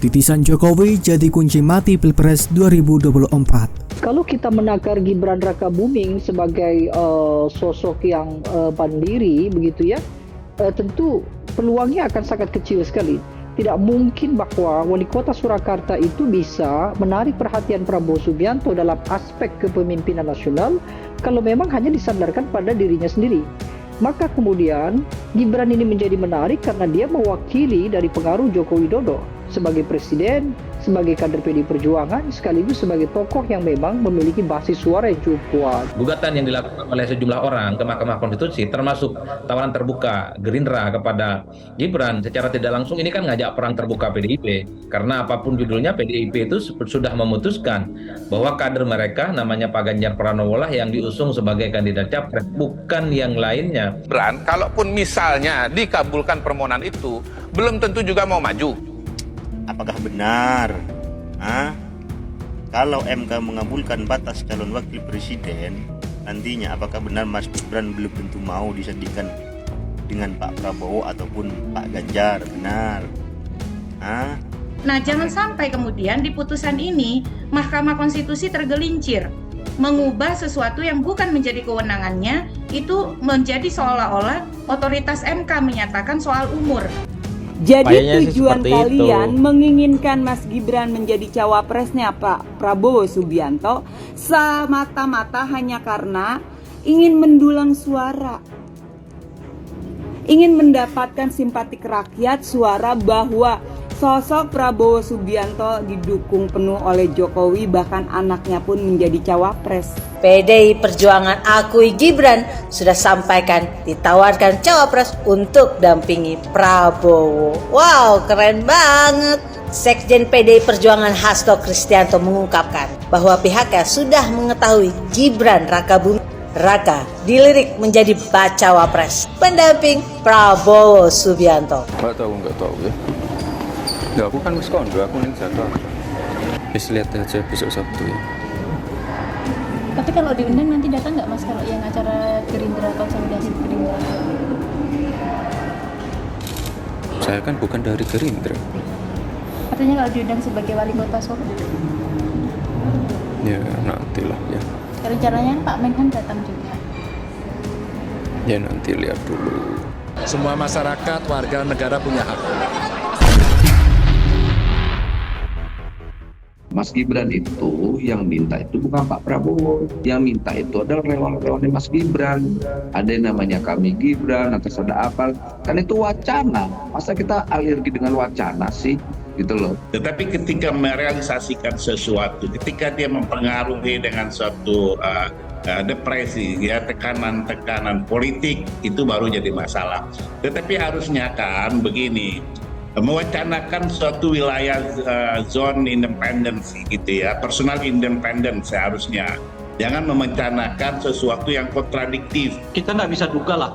Titisan Jokowi jadi kunci mati Pilpres 2024. Kalau kita menakar Gibran Rakabuming sebagai sosok yang mandiri begitu ya, tentu peluangnya akan sangat kecil sekali. Tidak mungkin bahwa wali kota Surakarta itu bisa menarik perhatian Prabowo Subianto dalam aspek kepemimpinan nasional kalau memang hanya disandarkan pada dirinya sendiri. Maka kemudian Gibran ini menjadi menarik karena dia mewakili dari pengaruh Joko Widodo sebagai presiden, sebagai kader PDI Perjuangan, sekaligus sebagai tokoh yang memang memiliki basis suara yang cukup kuat. Gugatan yang dilakukan oleh sejumlah orang ke Mahkamah Konstitusi, termasuk tawaran terbuka Gerindra kepada Gibran, secara tidak langsung ini kan ngajak perang terbuka PDIP. Karena apapun judulnya, PDIP itu sudah memutuskan bahwa kader mereka namanya Pak Ganjar Pranowo lah yang diusung sebagai kandidat capres, bukan yang lainnya. Gibran, kalaupun misalnya dikabulkan permohonan itu, belum tentu juga mau maju. Apakah benar kalau MK mengabulkan batas calon wakil presiden, nantinya apakah benar Mas Gibran belum tentu mau disandingkan dengan Pak Prabowo ataupun Pak Ganjar? Benar? Nah, jangan sampai kemudian di putusan ini Mahkamah Konstitusi tergelincir mengubah sesuatu yang bukan menjadi kewenangannya, itu menjadi seolah-olah otoritas MK menyatakan soal umur. Jadi tujuan kalian menginginkan Mas Gibran menjadi cawapresnya Pak Prabowo Subianto semata-mata hanya karena ingin mendulang suara, ingin mendapatkan simpatik rakyat, suara bahwa sosok Prabowo Subianto didukung penuh oleh Jokowi, bahkan anaknya pun menjadi cawapres. PDI Perjuangan akui Gibran sudah sampaikan ditawarkan cawapres untuk dampingi Prabowo. Wow, keren banget. Sekjen PDI Perjuangan Hasto Kristianto mengungkapkan bahwa pihaknya sudah mengetahui Gibran Rakabuming Raka dilirik menjadi bacawa pres pendamping Prabowo Subianto. Nggak tahu ya. Nggak, aku kan miskondo, aku nih jadwal. Bisa lihat aja besok Sabtu ya. Tapi kalau diundang nanti datang nggak Mas kalau yang acara Gerindra, konsolidasi Gerindra? Saya kan bukan dari Gerindra. Artinya kalau diundang sebagai wali kota Solo? Ya nantilah ya. Rencananya Pak Menhan datang juga. Ya nanti lihat dulu. Semua masyarakat, warga negara punya hak. Mas Gibran itu yang minta itu bukan Pak Prabowo, yang minta itu adalah relawan-relawan Mas Gibran. Ada yang namanya Kami Gibran, atas ada apa, kan itu wacana. Masa kita alergi dengan wacana sih, gitu loh. Tetapi ketika merealisasikan sesuatu, ketika dia mempengaruhi dengan suatu depresi, ya tekanan-tekanan politik, itu baru jadi masalah. Tetapi harusnya kan begini, mewacanakan suatu wilayah zone independence gitu ya, personal independence seharusnya. Jangan merencanakan sesuatu yang kontradiktif. Kita nggak bisa duga lah.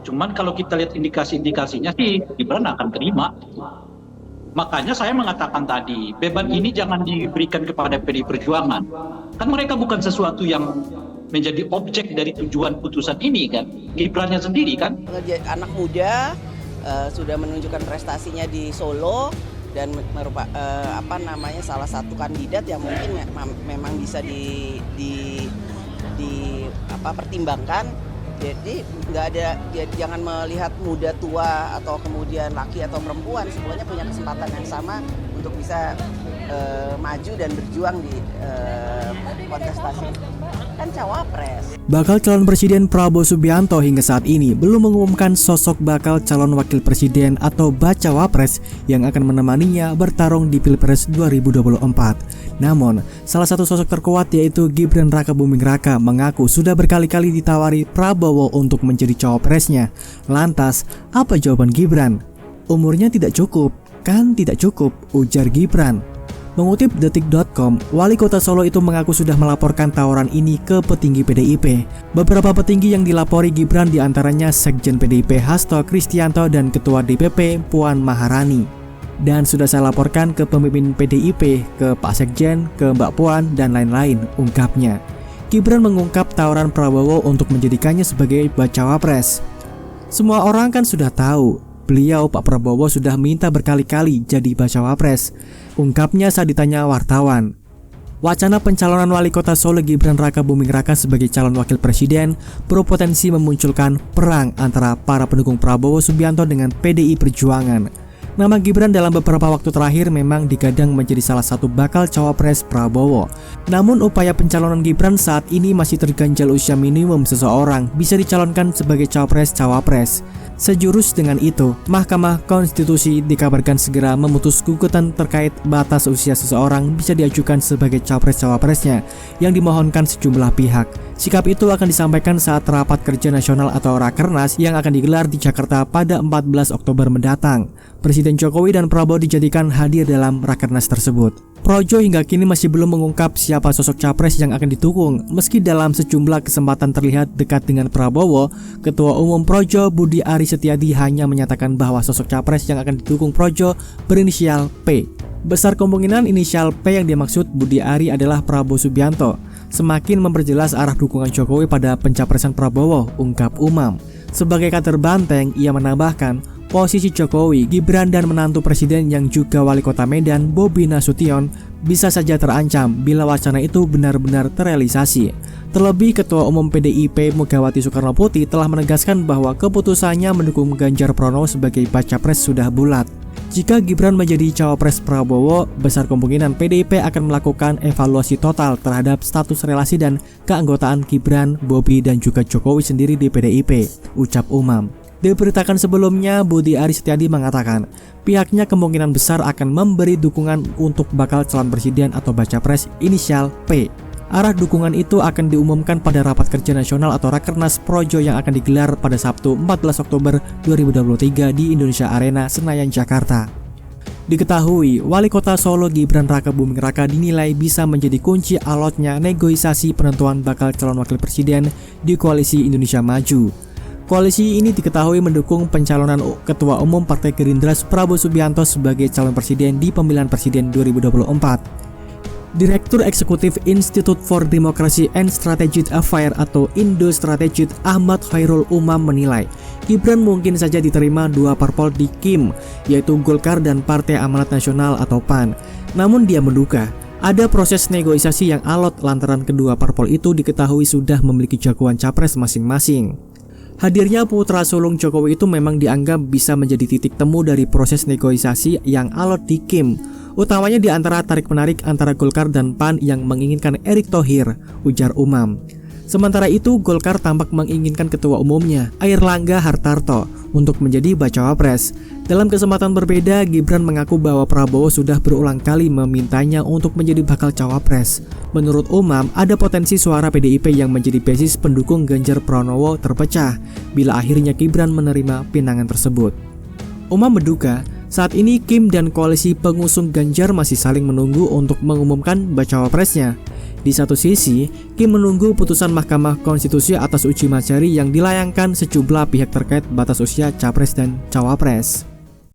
Cuman kalau kita lihat indikasi-indikasinya sih Gibran akan terima. Makanya saya mengatakan tadi, beban ini jangan diberikan kepada PDI Perjuangan. Kan mereka bukan sesuatu yang menjadi objek dari tujuan putusan ini kan. Gibrannya sendiri kan. Anak muda sudah menunjukkan prestasinya di Solo dan merupakan salah satu kandidat yang mungkin memang bisa pertimbangkan. Jadi nggak ada, jangan melihat muda tua atau kemudian laki atau perempuan, semuanya punya kesempatan yang sama untuk bisa maju dan berjuang di kontestasi kan cawapres. Bakal calon presiden Prabowo Subianto hingga saat ini belum mengumumkan sosok bakal calon wakil presiden atau bacawa pres yang akan menemaninya bertarung di Pilpres 2024. Namun, salah satu sosok terkuat yaitu Gibran Rakabuming Raka mengaku sudah berkali-kali ditawari Prabowo untuk menjadi cawapresnya. Lantas, apa jawaban Gibran? Umurnya tidak cukup, kan tidak cukup, ujar Gibran. Mengutip detik.com, wali kota Solo itu mengaku sudah melaporkan tawaran ini ke petinggi PDIP. Beberapa petinggi yang dilapori Gibran diantaranya Sekjen PDIP Hasto Kristianto dan Ketua DPP Puan Maharani. Dan sudah saya laporkan ke pemimpin PDIP, ke Pak Sekjen, ke Mbak Puan, dan lain-lain, ungkapnya. Gibran mengungkap tawaran Prabowo untuk menjadikannya sebagai bacawa pres. Semua orang kan sudah tahu, beliau, Pak Prabowo sudah minta berkali-kali jadi bacawa pres. Ungkapnya saat ditanya wartawan. Wacana pencalonan wali kota Solo Gibran Raka Buming Raka sebagai calon wakil presiden berpotensi memunculkan perang antara para pendukung Prabowo Subianto dengan PDI Perjuangan. Nama Gibran dalam beberapa waktu terakhir memang digadang menjadi salah satu bakal cawapres Prabowo. Namun upaya pencalonan Gibran saat ini masih terganjal usia minimum seseorang bisa dicalonkan sebagai cawapres. Sejurus dengan itu, Mahkamah Konstitusi dikabarkan segera memutus gugatan terkait batas usia seseorang bisa diajukan sebagai capres-cawapresnya yang dimohonkan sejumlah pihak. Sikap itu akan disampaikan saat rapat kerja nasional atau Rakernas yang akan digelar di Jakarta pada 14 Oktober mendatang. Presiden Jokowi dan Prabowo dijadikan hadir dalam Rakernas tersebut. Projo hingga kini masih belum mengungkap siapa sosok capres yang akan didukung. Meski dalam sejumlah kesempatan terlihat dekat dengan Prabowo, Ketua Umum Projo Budi Ari Setiadi hanya menyatakan bahwa sosok capres yang akan didukung Projo berinisial P. Besar kemungkinan inisial P yang dimaksud Budi Ari adalah Prabowo Subianto. Semakin memperjelas arah dukungan Jokowi pada pencapresan Prabowo, ungkap Umam. Sebagai kader banteng, ia menambahkan, posisi Jokowi, Gibran dan menantu presiden yang juga wali kota Medan, Bobi Nasution, bisa saja terancam bila wacana itu benar-benar terrealisasi. Terlebih Ketua Umum PDIP Megawati Soekarno Putri telah menegaskan bahwa keputusannya mendukung Ganjar Pranowo sebagai baca pres sudah bulat. Jika Gibran menjadi cawapres Prabowo, besar kemungkinan PDIP akan melakukan evaluasi total terhadap status relasi dan keanggotaan Gibran, Bobi, dan juga Jokowi sendiri di PDIP, ucap Umam. Diberitakan sebelumnya, Budi Ari Setiadi mengatakan pihaknya kemungkinan besar akan memberi dukungan untuk bakal calon presiden atau baca pres inisial P. Arah dukungan itu akan diumumkan pada rapat kerja nasional atau Rakernas Projo yang akan digelar pada Sabtu 14 Oktober 2023 di Indonesia Arena, Senayan, Jakarta. Diketahui, Wali Kota Solo Gibran Raka Buming Raka dinilai bisa menjadi kunci alotnya negosiasi penentuan bakal calon wakil presiden di Koalisi Indonesia Maju. Koalisi ini diketahui mendukung pencalonan Ketua Umum Partai Gerindra Prabowo Subianto sebagai calon presiden di pemilihan presiden 2024. Direktur Eksekutif Institute for Democracy and Strategic Affairs atau Indo Strategic Ahmad Khairul Umam menilai Gibran mungkin saja diterima dua parpol di KIM, yaitu Golkar dan Partai Amanat Nasional atau PAN. Namun dia menduga ada proses negosiasi yang alot lantaran kedua parpol itu diketahui sudah memiliki jagoan capres masing-masing. Hadirnya putra sulung Jokowi itu memang dianggap bisa menjadi titik temu dari proses negosiasi yang alot di KIM, utamanya di antara tarik-menarik antara Golkar dan PAN yang menginginkan Erick Thohir, ujar Umam. Sementara itu, Golkar tampak menginginkan ketua umumnya, Airlangga Hartarto, untuk menjadi bacawa pres. Dalam kesempatan berbeda, Gibran mengaku bahwa Prabowo sudah berulang kali memintanya untuk menjadi bakal cawapres. Menurut Umam, ada potensi suara PDIP yang menjadi basis pendukung Ganjar Pranowo terpecah bila akhirnya Gibran menerima pinangan tersebut. Umam menduga saat ini Kim dan koalisi pengusung Ganjar masih saling menunggu untuk mengumumkan bacawa presnya. Di satu sisi, Kim menunggu putusan Mahkamah Konstitusi atas uji materi yang dilayangkan sejumlah pihak terkait batas usia capres dan cawapres.